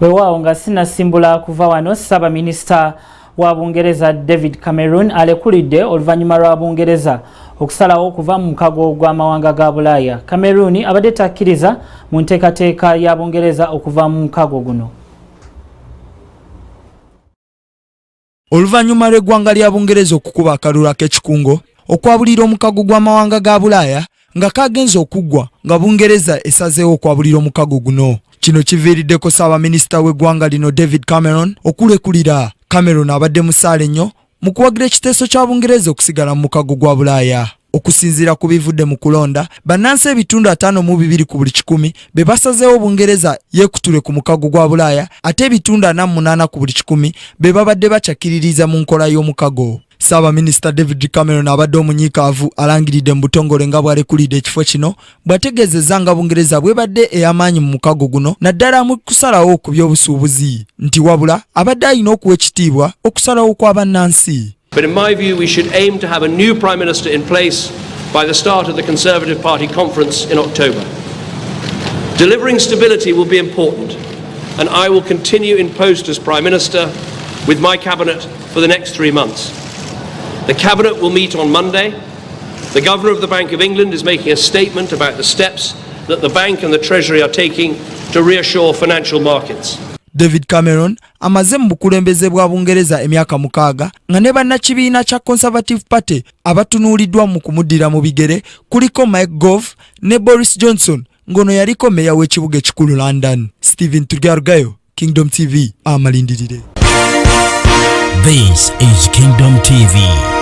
Weewaawo nga sinasimbula kuva wano Ssaabaminisita wa Bungereza David Cameron alekulidde oluvannyuma lwa Bungereza okusalawo okuva mu mukago gw'amawanga ga Bulaaya. Cameron abadde takkiriza mu nteekateeka ya Bungereza okuva mu mukago guno. Oluvannyuma lw'eggwanga lya Bungereza okukuba akalulu ak'ekikungo okwabulira omukago gw'amawanga ga Bulaaya nga kagenze okuggwa nga Bungereza esazeewo okwabulira omukago guno. Kino kiviiriddeko Ssaabaminisita w'eggwanga lino David Cameron okulekulira. Cameron abadde musaale nnyo mu kuwagira ekiteeso kya Bungereza okusigala mu mukago gwa Bulaaya. Okusinziira ku bivudde mu kulonda, bannansi ebitundu 52 ku buli 100 be basazeewo Bungereza yeekutule ku mukago gwa Bulaaya, ate ebitundu 48 ku buli 100 be babadde bakyakiririza mu nkola y'omukago. Ssaabaminisita David Cameron abadde omunyiikaavu alangiridde mu butongole nga bw'alekulidde ekifo kino bw'ategeezezza nga Bungereza bw'ebadde ey'amaanyi mu mukago guno naddala mu kusalawo ku by'obusuubuzi nti wabula abadde alina okuwa ekitiibwa okusalawo kwa bannansi. But in my view, we should aim to have a new Prime Minister in place by the start of the Conservative Party conference in October. Delivering stability will be important, and I will continue in post as Prime Minister with my Cabinet for the next 3 months. The Cabinet will meet on Monday. The Governor of the Bank of England is making a statement about the steps that the Bank and the Treasury are taking to reassure financial markets. David Cameron amaze mu bukulembeze bwa Bungereza emyaka 6 nga ne bannakibiina kya Conservative Party abatunuuliddwa mu kumuddira mu bigere kuliko Mike Gove ne Boris Johnson ngono yaliko meya w'ekibuga ekikulu London. Stephen Tugarugayo, Kingdom TV, amalindirire. This is Kingdom TV.